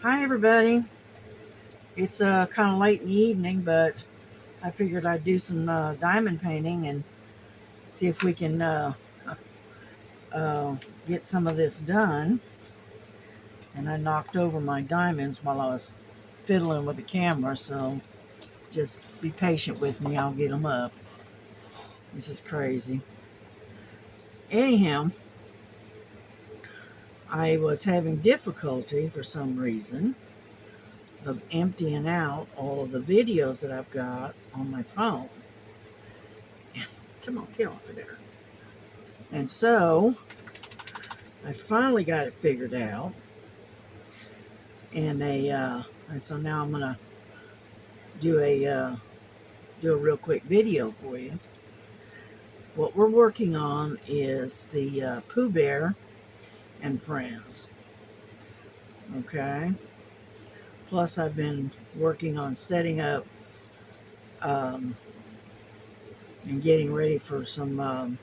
Hi everybody. It's kind of late in the evening, but I figured I'd do some diamond painting and see if we can uh, get some of this done. And I knocked over my diamonds while I was fiddling with the camera, so just be patient with me. I'll get them up. This is crazy. Anyhow, I was having difficulty for some reason of emptying out all of the videos that I've got on my phone. Come on, get off of there. And so I finally got it figured out, and so now I'm gonna do a real quick video for you. What we're working on is the Pooh Bear and Friends. Okay. Plus, I've been working on setting up um, and getting ready for some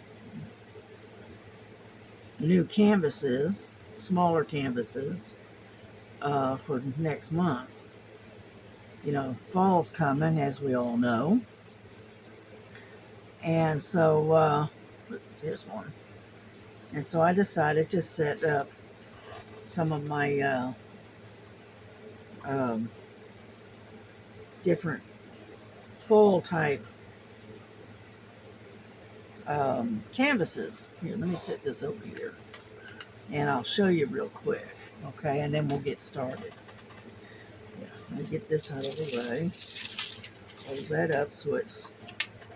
new canvases, smaller canvases for next month. You know, fall's coming, as we all know. And so, here's one. And so I decided to set up some of my um, different fall type canvases. Here, let me set this over here. And I'll show you real quick. Okay, and then we'll get started. Yeah, let me get this out of the way. Close that up so it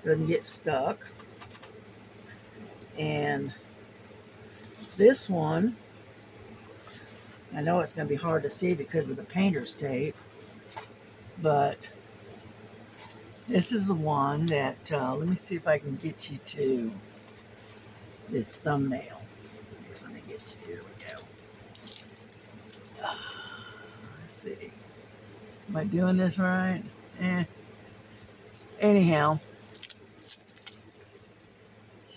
doesn't get stuck. And this one, I know it's going to be hard to see because of the painter's tape, but this is the one that, let me see if I can get you to this thumbnail. Let me get you, here we go. Let's see. Am I doing this right? Anyhow.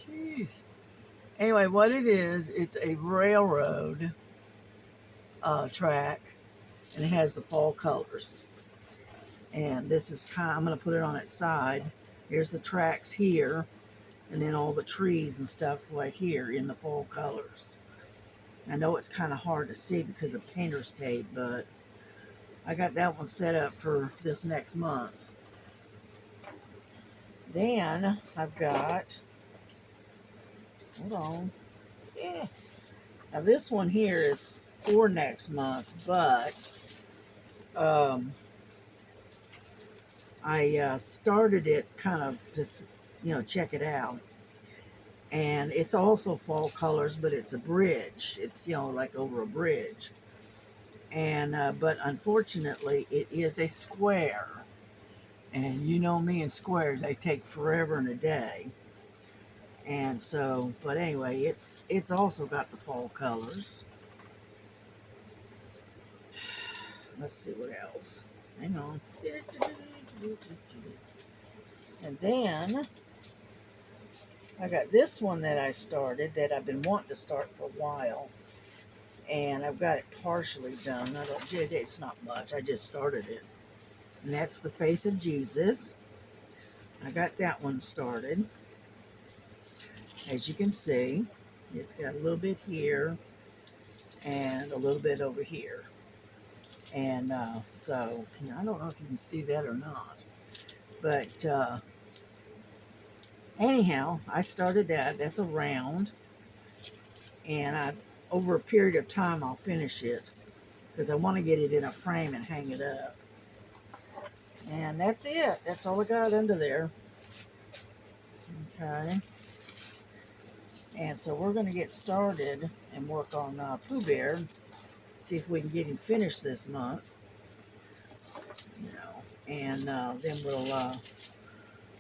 Jeez. Anyway, what it is, it's a railroad track, and it has the fall colors. And this is I'm going to put it on its side. Here's the tracks here, and then all the trees and stuff right here in the fall colors. I know it's kind of hard to see because of painter's tape, but I got that one set up for this next month. Then I've got, hold on, yeah. Now this one here is for next month, but I started it kind of just, check it out. And it's also fall colors, but it's a bridge. It's, like over a bridge. And, but unfortunately, it is a square. And you know me and squares, they take forever and a day. And so, but anyway, it's also got the fall colors. Let's see what else. Hang on. And then I got this one that I started that I've been wanting to start for a while. And I've got it partially done. It's not much. I just started it. And that's the face of Jesus. I got that one started. As you can see, it's got a little bit here and a little bit over here. And so, I don't know if you can see that or not. But anyhow, I started that. That's a round. And over a period of time, I'll finish it because I want to get it in a frame and hang it up. And that's it. That's all I got under there. Okay. And so we're going to get started and work on Pooh Bear. See if we can get him finished this month. And then we'll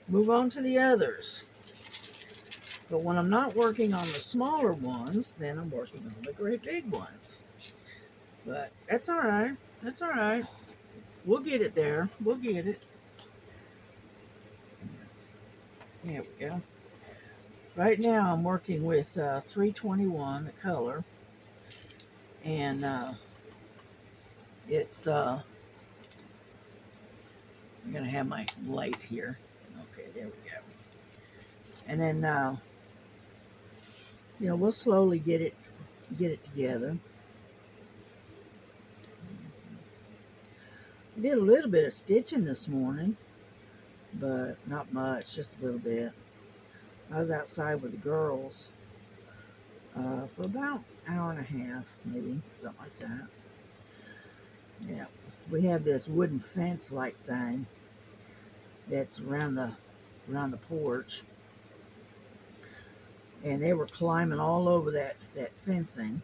move on to the others. But when I'm not working on the smaller ones, then I'm working on the great big ones. But that's all right. That's all right. We'll get it there. We'll get it. There we go. Right now I'm working with 321, the color. And It's I'm gonna have my light here. Okay, there we go. And then we'll slowly get it together. I did a little bit of stitching this morning, but not much, just a little bit. I was outside with the girls for about an hour and a half, maybe, something like that. Yeah, we have this wooden fence-like thing that's around the porch, and they were climbing all over that fencing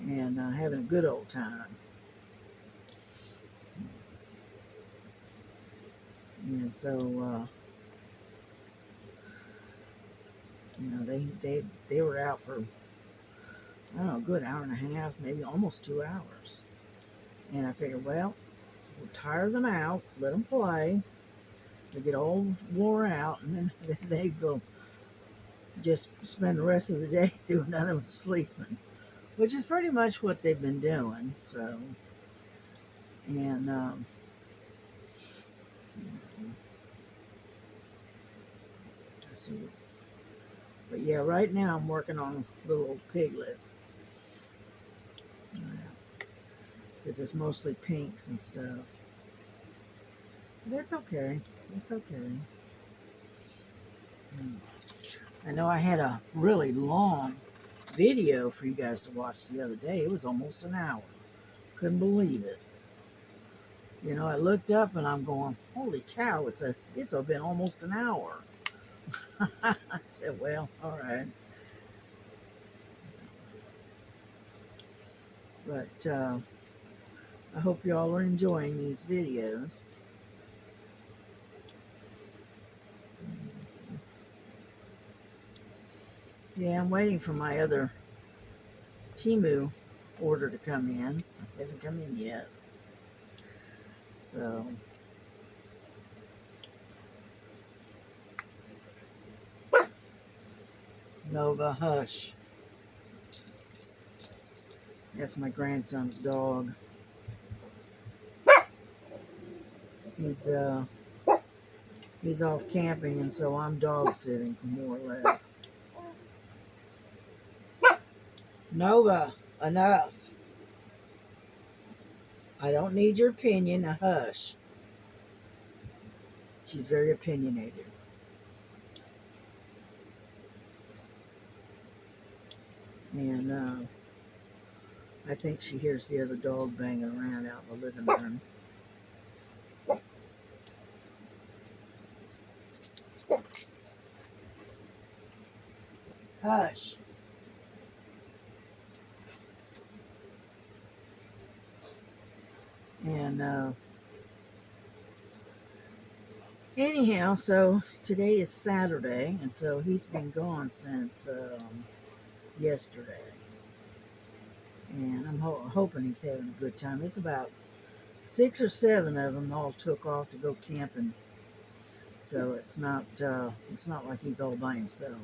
and having a good old time. And so, they were out for, I don't know, a good hour and a half, maybe almost 2 hours. And I figured, well, we'll tire them out, let them play. They get all wore out, and then they go just spend the rest of the day doing nothing but sleeping, which is pretty much what they've been doing. So, and so, but yeah, right now I'm working on a little old piglet. Because it's mostly pinks and stuff. That's okay. It's okay. I know I had a really long video for you guys to watch the other day. It was almost an hour. Couldn't believe it. I looked up and I'm going, holy cow, it's been almost an hour. I said, well, all right. But I hope you all are enjoying these videos. Yeah, I'm waiting for my other Temu order to come in. It hasn't come in yet. So, Nova, hush. That's my grandson's dog. He's off camping, and so I'm dog sitting, more or less. Nova, enough. I don't need your opinion. Now hush. She's very opinionated. And I think she hears the other dog banging around out in the living room. Hush. And anyhow, so today is Saturday, and so he's been gone since yesterday. And I'm hoping he's having a good time. It's about 6 or 7 of them all took off to go camping. So it's not like he's all by himself.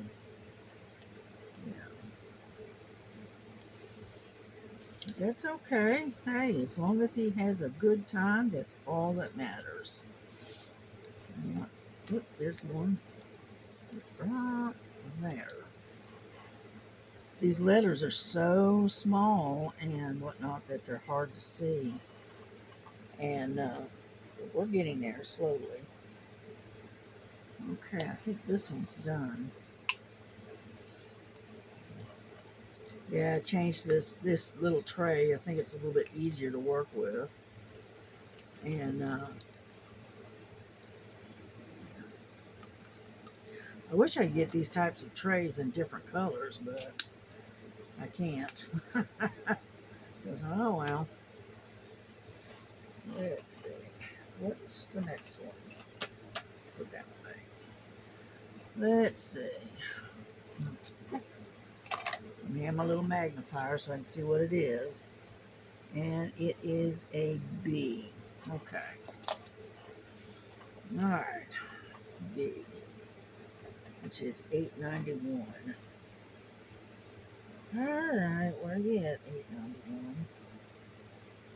That's okay. Hey, as long as he has a good time, that's all that matters. Yeah. Oop, there's one. Sit right there. These letters are so small and whatnot that they're hard to see. And we're getting there slowly. Okay, I think this one's done. Yeah, I changed this little tray. I think it's a little bit easier to work with. And I wish I could get these types of trays in different colors, but I can't. So, oh well. Let's see. What's the next one? Put that away. Let's see. Let me have my little magnifier so I can see what it is. And it is a B. Okay. All right. B. Which is $8.91. All right. Where are you at?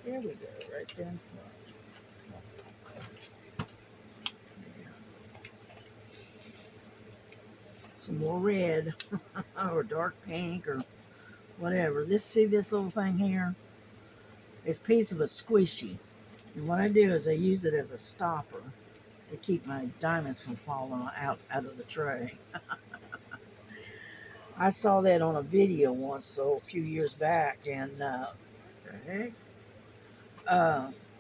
$8.91. There we go, right there in front. Yeah. Some more red or dark pink or whatever. See this little thing here? It's a piece of a squishy. And what I do is I use it as a stopper to keep my diamonds from falling out of the tray. I saw that on a video once, so a few years back, and the heck?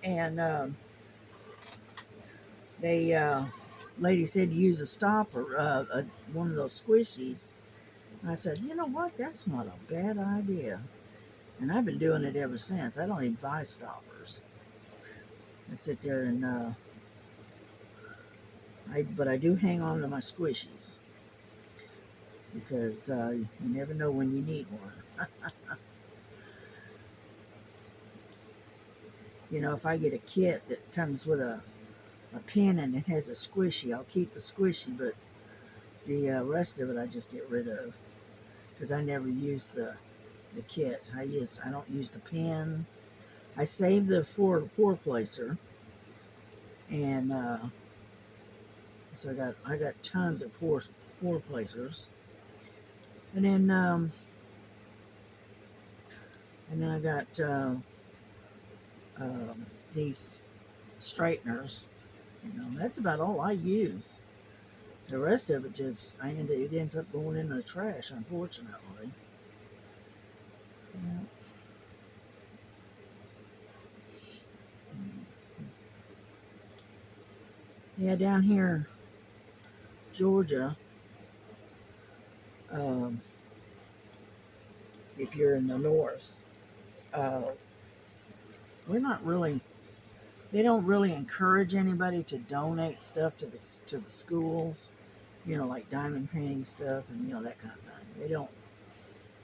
And they lady said to use a stopper, one of those squishies. And I said, you know what? That's not a bad idea. And I've been doing it ever since. I don't even buy stoppers. I sit there and but I do hang on to my squishies because you never know when you need one. You know, if I get a kit that comes with a pin and it has a squishy, I'll keep the squishy, but the rest of it I just get rid of because I never use the kit. I don't use the pin. I save the four placer, and so I got tons of four placers, and then I got these straighteners. You know, that's about all I use. The rest of it it ends up going in the trash, unfortunately. Yeah. Yeah, down here, Georgia, if you're in the north, uh, we're not really. They don't really encourage anybody to donate stuff to the schools. You know, like diamond painting stuff and that kind of thing. They don't.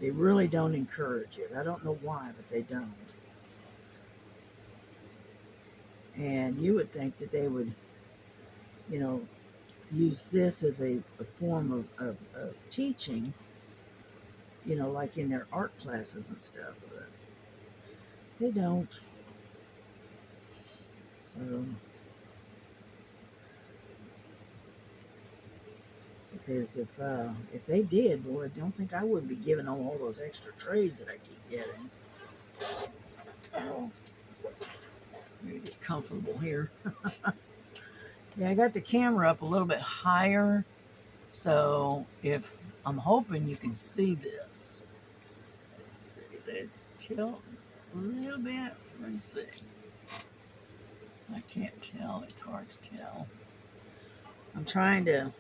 They really don't encourage it. I don't know why, but they don't. And you would think that they would, you know, use this as a form of teaching, like in their art classes and stuff, but they don't. So, because if they did, boy, I don't think I would be giving them all those extra trays that I keep getting. Oh, I'm gonna get comfortable here. Yeah, I got the camera up a little bit higher, so if I'm hoping you can see this. Let's see, let's tilt a little bit. Let me see. I can't tell. It's hard to tell. I'm trying to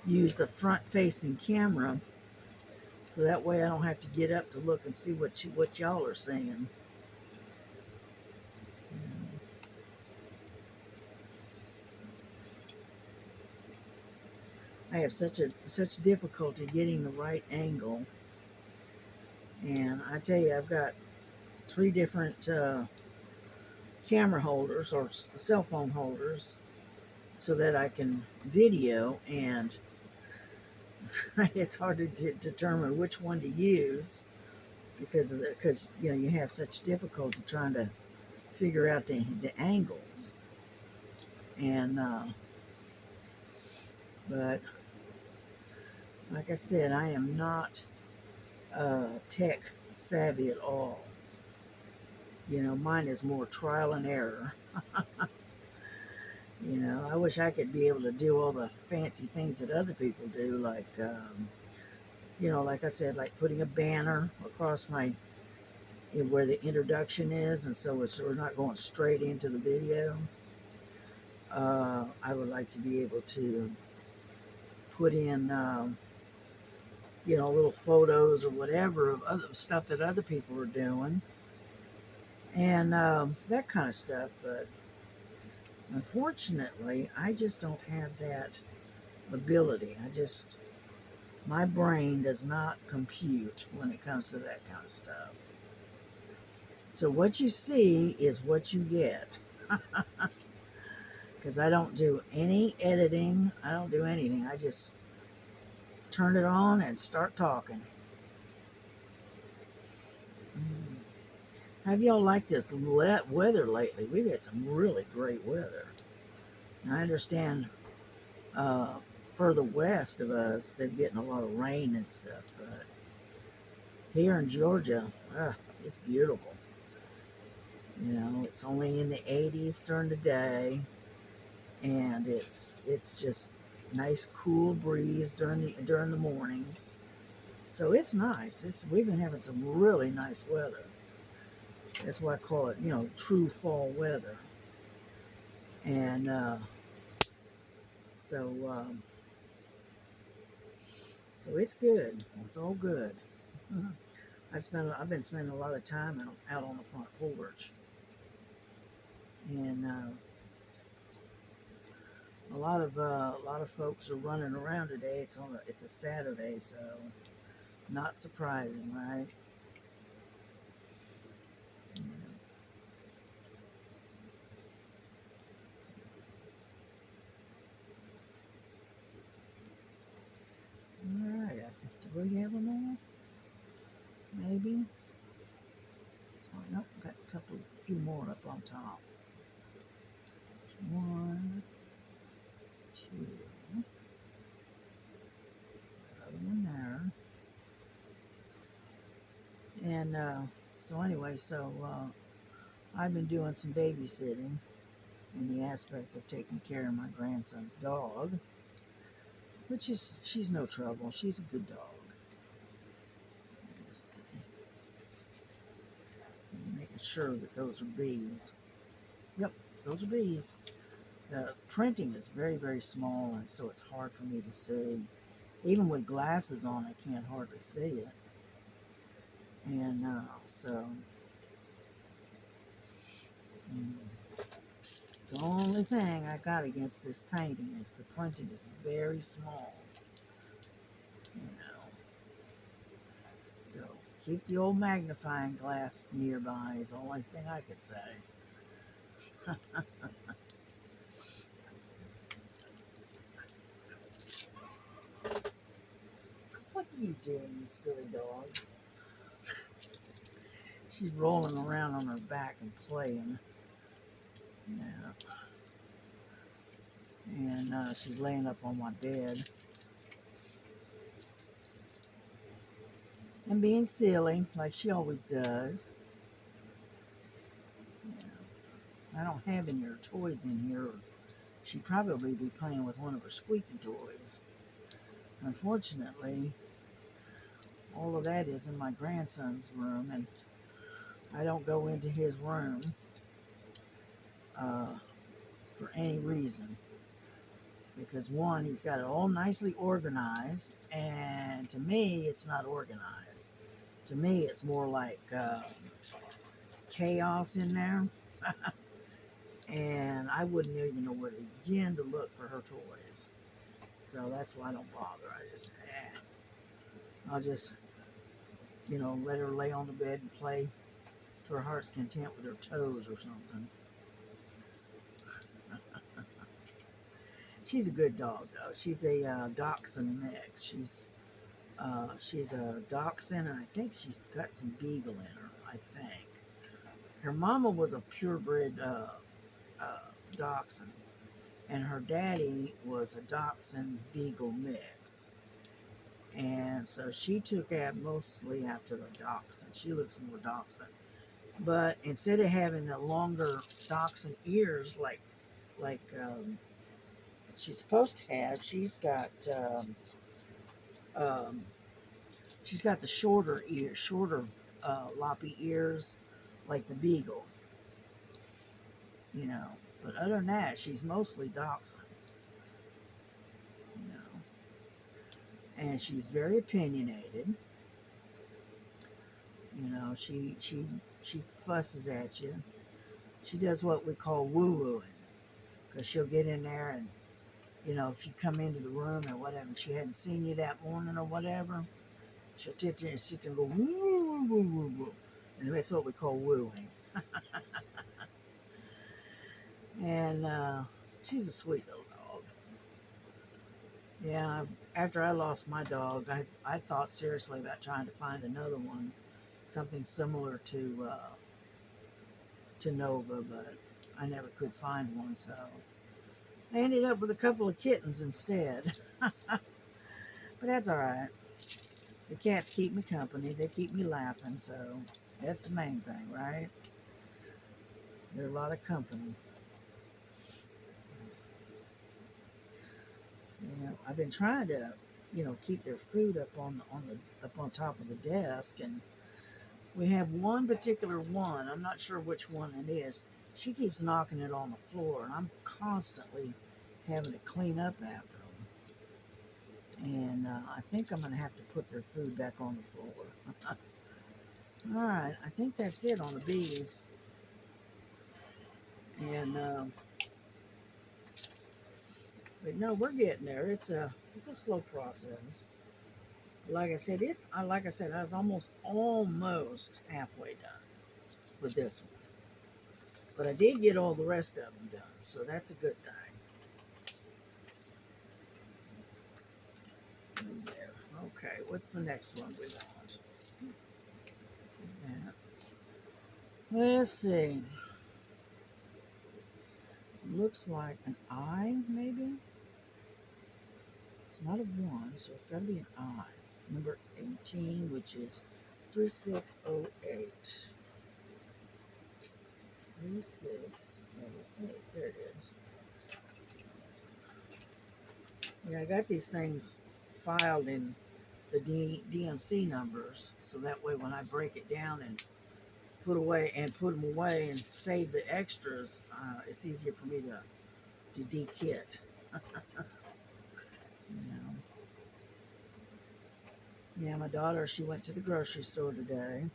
use the front-facing camera so that way I don't have to get up to look and see what y'all are saying. I have such difficulty getting the right angle, and I tell you, I've got 3 different camera holders or cell phone holders so that I can video, and it's hard to determine which one to use because you have such difficulty trying to figure out the angles, and but like I said, I am not tech savvy at all. Mine is more trial and error. I wish I could be able to do all the fancy things that other people do, like like I said, like putting a banner across where the introduction is, and so we're not going straight into the video. I would like to be able to put in little photos or whatever of other stuff that other people are doing, and that kind of stuff. But unfortunately, I just don't have that ability. My brain does not compute when it comes to that kind of stuff. So what you see is what you get. Because I don't do any editing. I don't do anything. I just turn it on and start talking. Have y'all liked this weather lately? We've had some really great weather. And I understand uh, further west of us, they're getting a lot of rain and stuff. But here in Georgia, it's beautiful. You know, it's only in the 80s during the day, and it's just nice cool breeze during the mornings. So it's nice. We've been having some really nice weather. That's why I call it, true fall weather. And so so it's good. It's all good. Mhm. I've been spending a lot of time out on the front porch, and a lot of folks are running around today. It's a Saturday, so not surprising, right? Yeah. All right. Do we have them all? Maybe. So nope. Got few more up on top. There's one, two, another one there, and so anyway, I've been doing some babysitting in the aspect of taking care of my grandson's dog, she's no trouble. She's a good dog. Yes. Making sure that those are bees. Yep, those are bees. The printing is very, very small, and so it's hard for me to see. Even with glasses on, I can't hardly see it. And it's the only thing I got against this painting is the printing is very small. You know, so keep the old magnifying glass nearby is the only thing I could say. What are you doing, you silly dog? She's rolling around on her back and playing. Yeah. And she's laying up on my bed and being silly like she always does. Yeah. I don't have any of her toys in here. She'd probably be playing with one of her squeaky toys. Unfortunately, all of that is in my grandson's room, and I don't go into his room uh, for any reason. Because one, he's got it all nicely organized, and to me, it's not organized. To me, it's more like chaos in there, and I wouldn't even know where to begin to look for her toys. So that's why I don't bother. I'll just, let her lay on the bed and play to her heart's content with her toes or something. She's a good dog, though. She's a dachshund mix. She's a dachshund, and I think she's got some beagle in her. I think her mama was a purebred dachshund, and her daddy was a dachshund beagle mix. And so she took mostly after the dachshund. She looks more dachshund, but instead of having the longer dachshund ears like she's supposed to have, um, she's got the shorter loppy ears, like the beagle. You know. But other than that, she's mostly dachshund. You know, and she's very opinionated. You know, she fusses at you. She does what we call woo-wooing, because she'll get in there and, if you come into the room or whatever, and she hadn't seen you that morning or whatever, she'll sit there and go woo woo woo woo woo, and that's what we call wooing. And she's a sweet little dog. Yeah, after I lost my dog, I thought seriously about trying to find another one, something similar to to Nova, but I never could find one, so I ended up with a couple of kittens instead. But that's all right. The cats keep me company. They keep me laughing, so that's the main thing, right? They're a lot of company. Yeah, I've been trying to, keep their food up on top of the desk, and we have one particular one. I'm not sure which one it is. She keeps knocking it on the floor, and I'm constantly having to clean up after them. And I think I'm going to have to put their food back on the floor. All right, I think that's it on the bees. And but no, we're getting there. It's a slow process. Like I said, I was almost halfway done with this one. But I did get all the rest of them done, so that's a good thing. There. Okay, what's the next one we want? Yeah. Let's see. Looks like an I, maybe? It's not a 1, so it's got to be an I. Number 18, which is 3608. 3608. There it is. Yeah, I got these things filed in the DNC numbers, so that way when I break it down and put them away and save the extras, it's easier for me to de-kit. You know. Yeah, my daughter, she went to the grocery store today.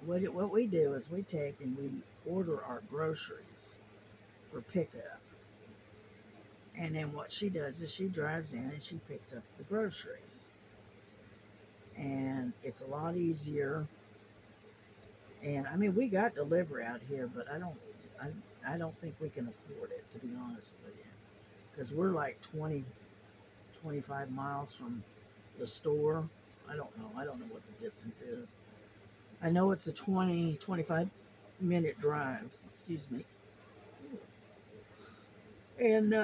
What we do is we take and we order our groceries for pickup. And then what she does is she drives in and she picks up the groceries. And it's a lot easier. And I mean, we got delivery out here, but I don't think we can afford it, to be honest with you, because we're like 25 miles from the store. I don't know. I don't know what the distance is. I know it's a 25 minute drive. Excuse me. And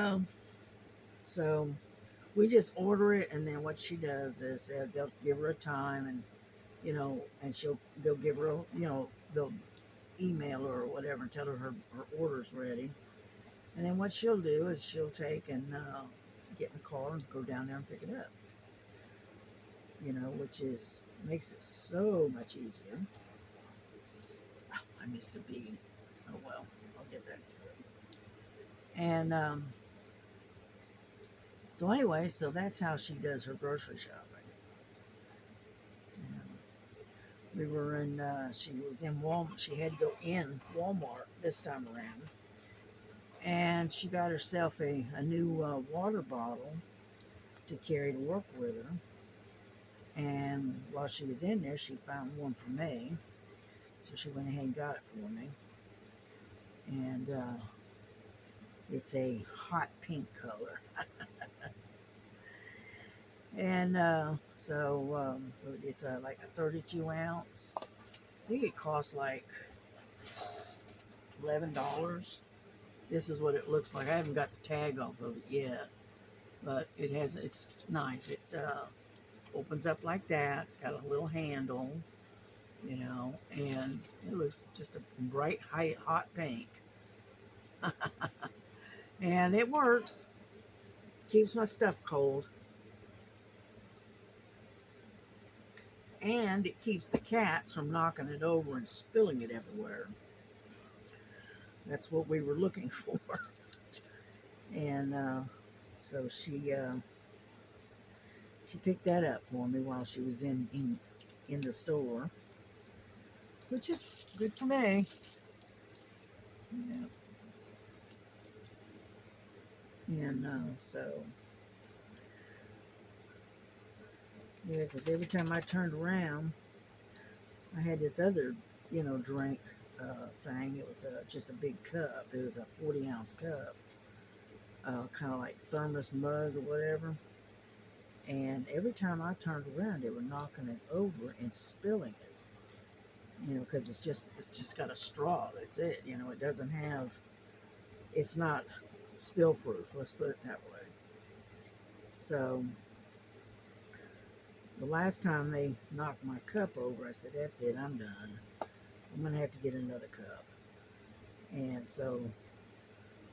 so we just order it, and then what she does is they'll give her a time, and and they'll give her, they'll email her or whatever and tell her her order's ready. And then what she'll do is she'll take and get in the car and go down there and pick it up. Which makes it so much easier. Oh, I missed a bee. Oh well, I'll get back to it. And so anyway, so that's how she does her grocery shopping. We were in. She was in Walmart. She had to go in Walmart this time around, and she got herself a new water bottle to carry to work with her. And while she was in there, she found one for me, so she went ahead and got it for me. And it's a hot pink color. And so it's like a 32 ounce. I think it costs like $11. This is what it looks like. I haven't got the tag off of it yet, but it's nice. It opens up like that. It's got a little handle, and it looks just a bright, hot pink. And it works. Keeps my stuff cold. And it keeps the cats from knocking it over and spilling it everywhere. That's what we were looking for. And so she picked that up for me while she was in the store, which is good for me. Yeah. And so yeah, because every time I turned around, I had this other drink thing. It was just a big cup. It was a 40-ounce cup, kind of like thermos mug or whatever. And every time I turned around, they were knocking it over and spilling it. you know, because it's just got a straw. That's it. You know, it doesn't have. It's not spill proof. Let's put it that way. So the last time they knocked my cup over, I said, "That's it. I'm done. I'm gonna have to get another cup." And so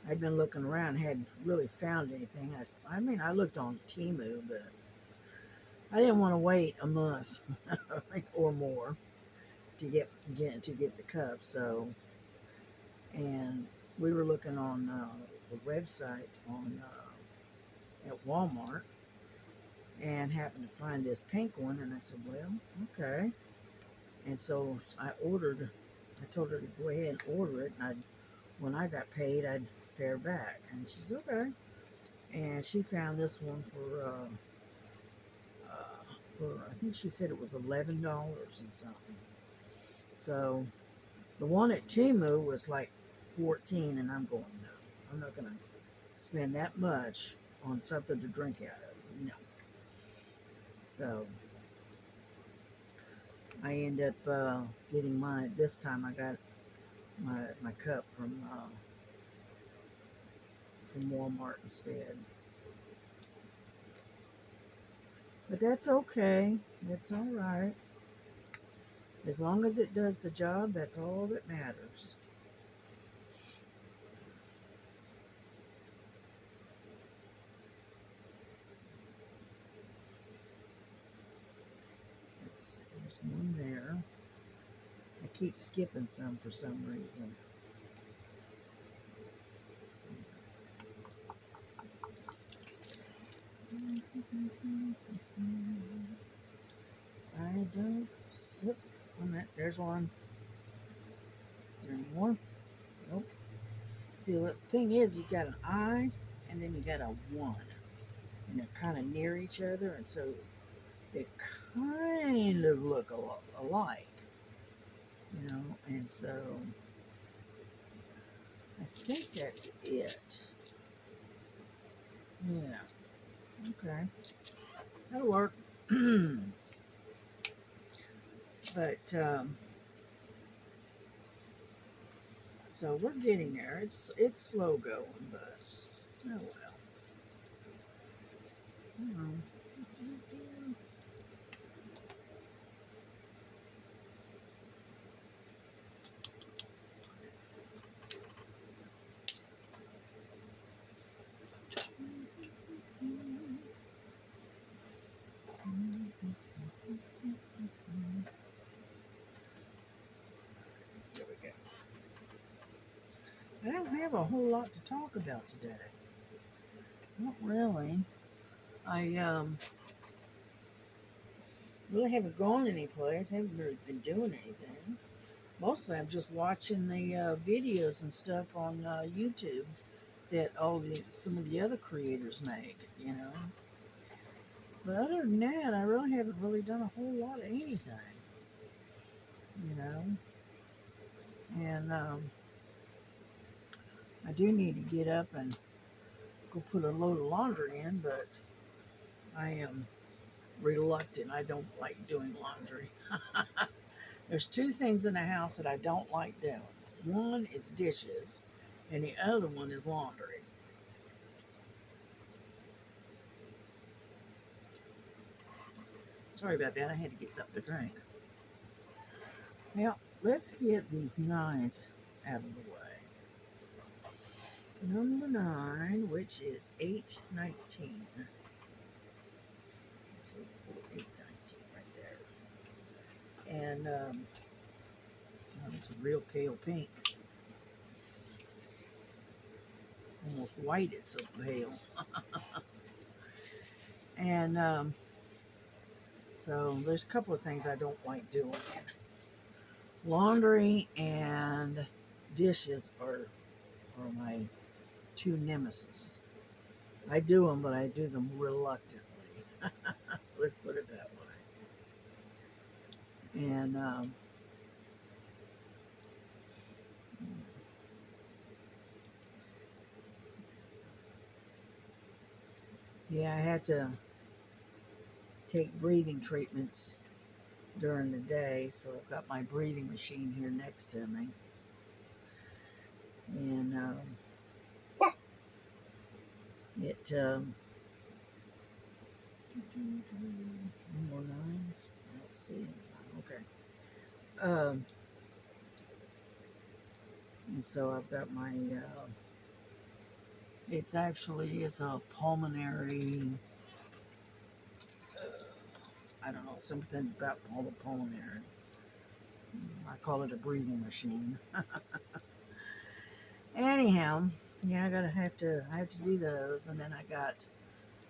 I'd been looking around, hadn't really found anything. I mean, I looked on Temu, but I didn't want to wait a month or more to get the cup. So, and we were looking on the website on at Walmart, and happened to find this pink one, and I said, "Well, okay." And so I ordered. I told her to go ahead and order it, and when I got paid, I'd pay her back. And she's okay. And she found this one for I think she said it was $11 and something. So the one at Timu was like 14, and I'm going, no, I'm not gonna spend that much on something to drink out of. No. So I end up getting mine. This time I got my cup from Walmart instead. But that's okay. That's all right. As long as it does the job, that's all that matters. Let's see, there's one there. I keep skipping some for some reason. I don't sip on that. There's one. Is there any more? Nope. See, the thing is, you got an I and then you got a 1. And they're kind of near each other, and so they kind of look alike, you know, and so I think that's it. Yeah, okay, that'll work. But so we're getting there. It's slow going, but oh well. Hmm. There we go. I don't have a whole lot to talk about today. Not really. I really haven't gone anyplace. I haven't really been doing anything. Mostly, I'm just watching the videos and stuff on YouTube that some of the other creators make. You know. But other than that, I really haven't really done a whole lot of anything. You know. And I do need to get up and go put a load of laundry in, but I am reluctant. I don't like doing laundry. There's two things in the house that I don't like doing. One is dishes, and the other one is laundry. Sorry about that. I had to get something to drink. Now, let's get these 9s out of the way. Number 9, which is 819. Let's see, 819 right there. And oh, it's a real pale pink. Almost white, it's so pale. And so there's a couple of things I don't like doing. Laundry and dishes are my two nemesis. I do them, but I do them reluctantly. Let's put it that way. And yeah, I had to take breathing treatments during the day. So I've got my breathing machine here next to me. And it, more nines. Let's see. Okay. Um, and so I've got my, it's a pulmonary, I don't know, something about pulmonary. I call it a breathing machine. Anyhow, yeah, I have to do those, and then I got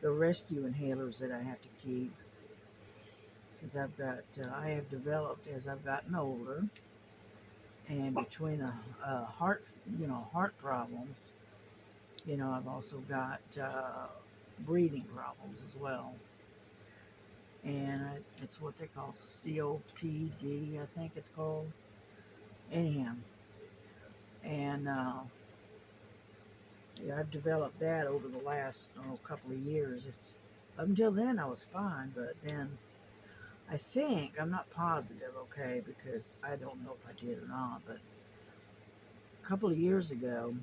the rescue inhalers that I have to keep because I have developed as I've gotten older, and between heart, heart problems, I've also got breathing problems as well, and it's what they call COPD, I think it's called. Anyhow, and yeah, I've developed that over the last couple of years. Up until then, I was fine, but then I think, I'm not positive, okay, because I don't know if I did or not, but a couple of years ago,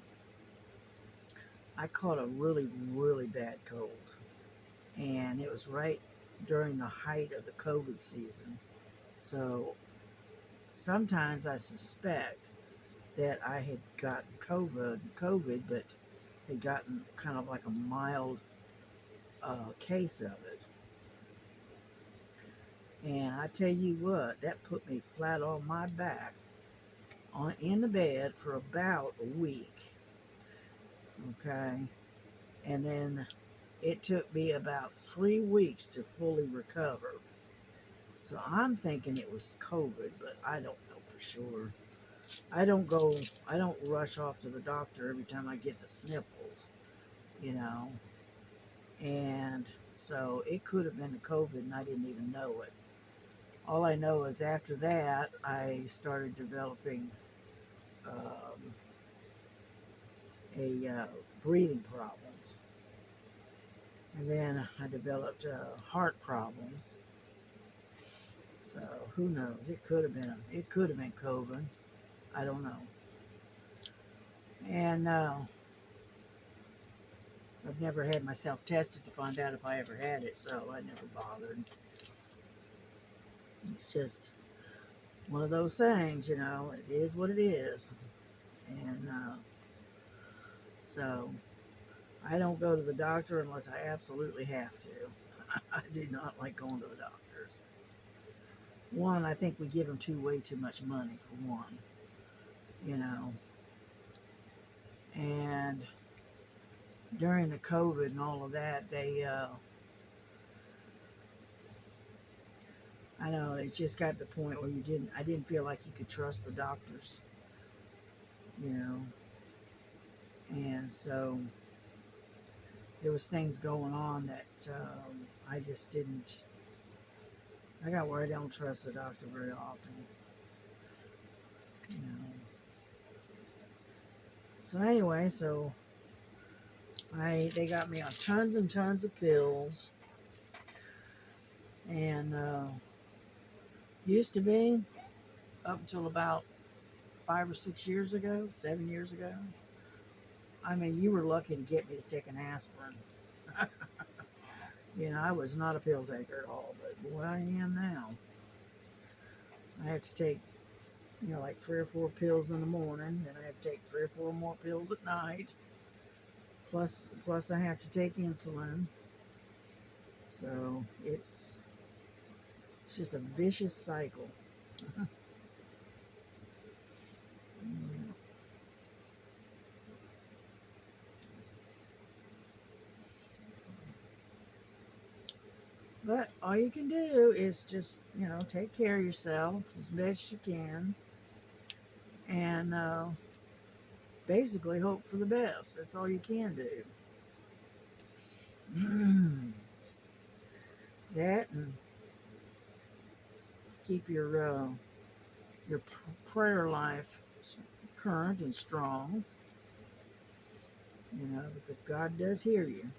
I caught a really, really bad cold. And it was right during the height of the COVID season. So sometimes I suspect that I had gotten COVID, but had gotten kind of like a mild case of it. And I tell you what, that put me flat on my back in the bed for about a week. Okay. And then it took me about 3 weeks to fully recover. So I'm thinking it was COVID, but I don't know for sure. I don't rush off to the doctor every time I get the sniffles, you know. And so it could have been the COVID and I didn't even know it. All I know is after that, I started developing um, a breathing problems. And then I developed heart problems. So who knows? It could have been COVID. I don't know. And I've never had myself tested to find out if I ever had it, so I never bothered. It's just one of those things, you know. It is what it is, and so I don't go to the doctor unless I absolutely have to. I do not like going to the doctors. One, I think we give them way too much money for one, you know, and during the COVID and all of that, I know it just got to the point where I didn't feel like you could trust the doctors, you know, and so there was things going on that I just didn't. I got where I don't trust the doctor very often, you know. So anyway, they got me on tons and tons of pills, and used to be up until about 5 or 6 years ago, 7 years ago. I mean, you were lucky to get me to take an aspirin. You know, I was not a pill taker at all, but boy, I am now. I have to take, like 3 or 4 pills in the morning, then I have to take 3 or 4 more pills at night. Plus I have to take insulin. So it's just a vicious cycle. Yeah. But all you can do is just, take care of yourself as best you can, and basically hope for the best. That's all you can do. That, and keep your prayer life current and strong, because God does hear you.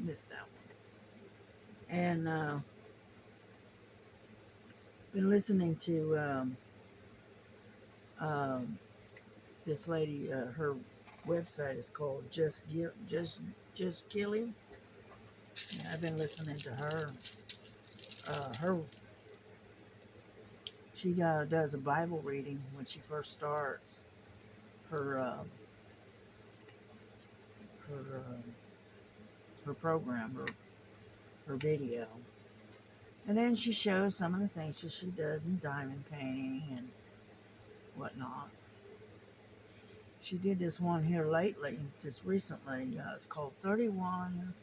Missed that one. And been listening to um, this lady. Her website is called Just Killing. And I've been listening to her. Her she does a Bible reading when she first starts her her her program, her video, and then she shows some of the things that she does in diamond painting and whatnot. She did this one here lately, just recently. It's called 31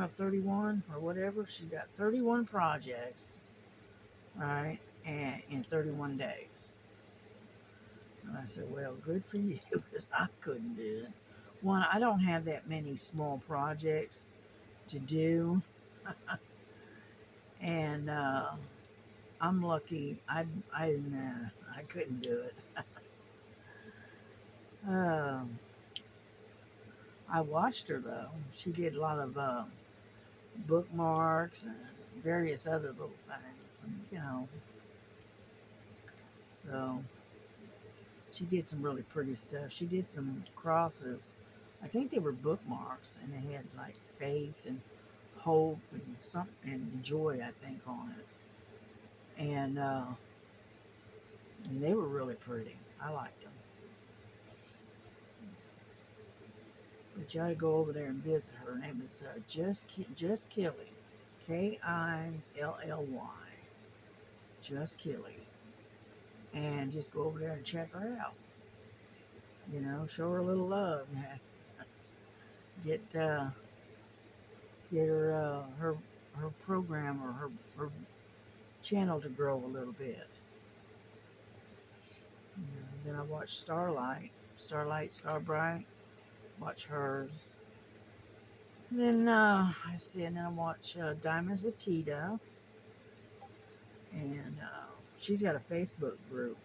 of 31 or whatever. She got 31 projects, right, and in 31 days. And I said, well, good for you, because I couldn't do it. One, I don't have that many small projects to do, and I'm lucky. I couldn't do it. Um, I watched her though. She did a lot of bookmarks and various other little things, and so she did some really pretty stuff. She did some crosses. I think they were bookmarks, and they had like faith and hope and something and joy, I think, on it. And they were really pretty. I liked them. But you ought to go over there and visit her. Her name is Just Killy, Killly, Just Killy, and just go over there and check her out. Show her a little love. Get get her program or her channel to grow a little bit. Then I watch Starbright, watch hers. And then and then I watch Diamonds with Tita, and she's got a Facebook group.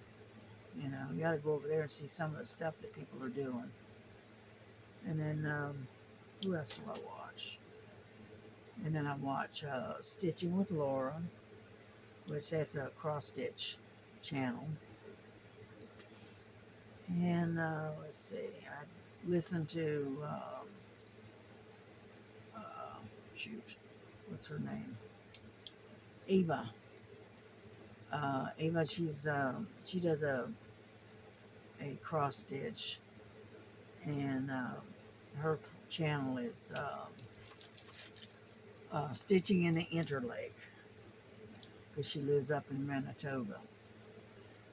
You got to go over there and see some of the stuff that people are doing. And then who else do I watch? And then I watch Stitching with Laura, which that's a cross stitch channel. And let's see, I listen to what's her name? Ava. Ava, she does a cross stitch, and her channel is Stitching in the Interlake, because she lives up in Manitoba,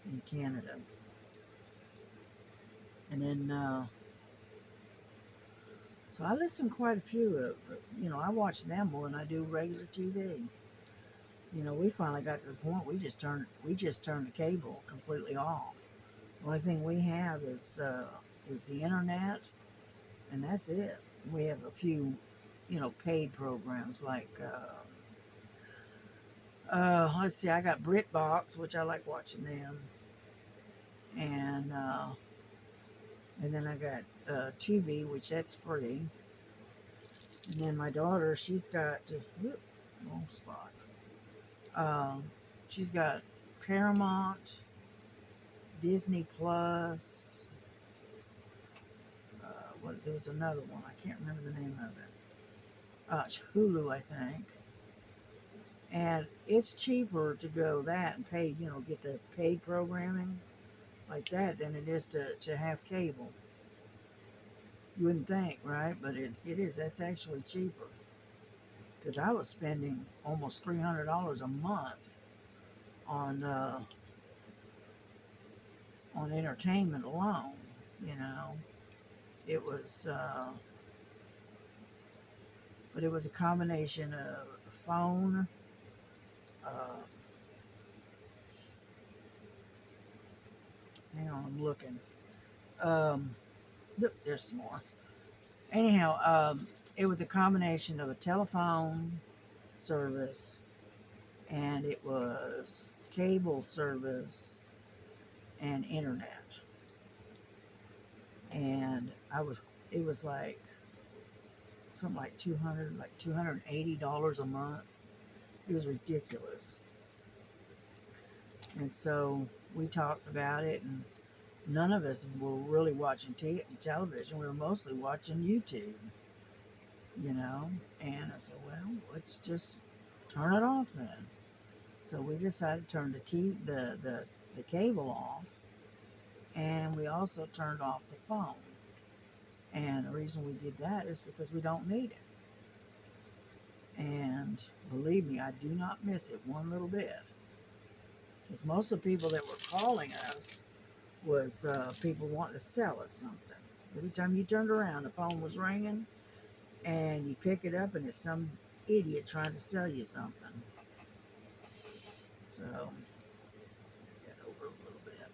in Canada. And then, so I listen quite a few. I watch them more than I do regular TV. We finally got to the point we just turned the cable completely off. The only thing we have is the internet, and that's it. We have a few, paid programs like let's see, I got BritBox, which I like watching them, and then I got Tubi, which that's free. And then my daughter, she's got wrong spot. She's got Paramount, Disney Plus. There was another one. I can't remember the name of it. It's Hulu, I think. And it's cheaper to go that and pay, get the paid programming like that than it is to have cable. You wouldn't think, right? But it is. That's actually cheaper. Because I was spending almost $300 a month on entertainment alone. It was, but it was a combination of phone, hang on, I'm looking. Look, there's some more. Anyhow, it was a combination of a telephone service, and it was cable service and internet. And it was like something like $280 a month. It was ridiculous. And so we talked about it, and none of us were really watching television. We were mostly watching YouTube, you know. And I said, well, let's just turn it off then. So we decided to turn the cable off, and we also turned off the phone. And the reason we did that is because we don't need it. And believe me, I do not miss it one little bit. Because most of the people that were calling us was people wanting to sell us something. Every time you turned around, the phone was ringing, and you pick it up, and it's some idiot trying to sell you something. So, get over a little bit.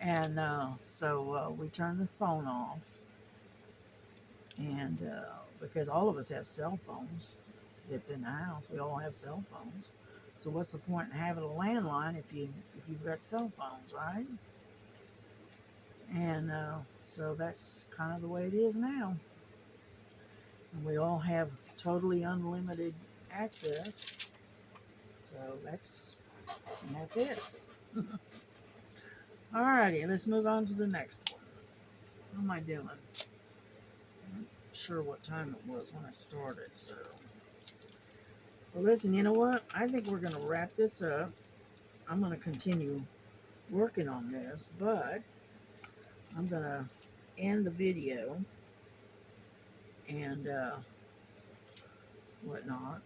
And so we turned the phone off, and because all of us have cell phones that's in the house, we all have cell phones. So what's the point in having a landline if you've got cell phones, right? And so that's kind of the way it is now. And we all have totally unlimited access. So that's it. Alrighty, let's move on to the next one. What am I doing? I'm not sure what time it was when I started. So, well, listen, you know what? I think we're going to wrap this up. I'm going to continue working on this, but I'm going to end the video and whatnot,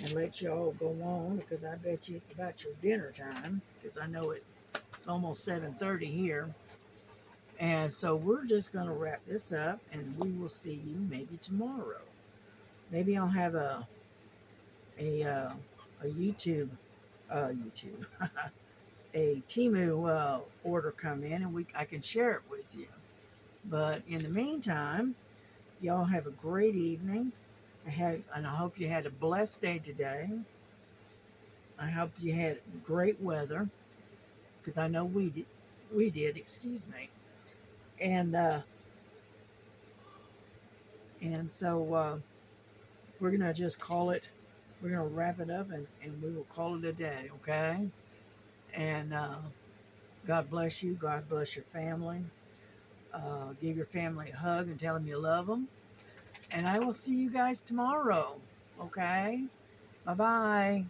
and let y'all go on, because I bet you it's about your dinner time, because I know it's almost 7:30 here. And so we're just going to wrap this up, and we will see you maybe tomorrow. Maybe I'll have a YouTube a Temu order come in, and I can share it with you. But in the meantime, y'all have a great evening. And I hope you had a blessed day today. I hope you had great weather, because I know we did. Excuse me. And so we're gonna just call it. We're gonna wrap it up, and we will call it a day. Okay. And God bless you. God bless your family. Give your family a hug and tell them you love them. And I will see you guys tomorrow. Okay. Bye bye.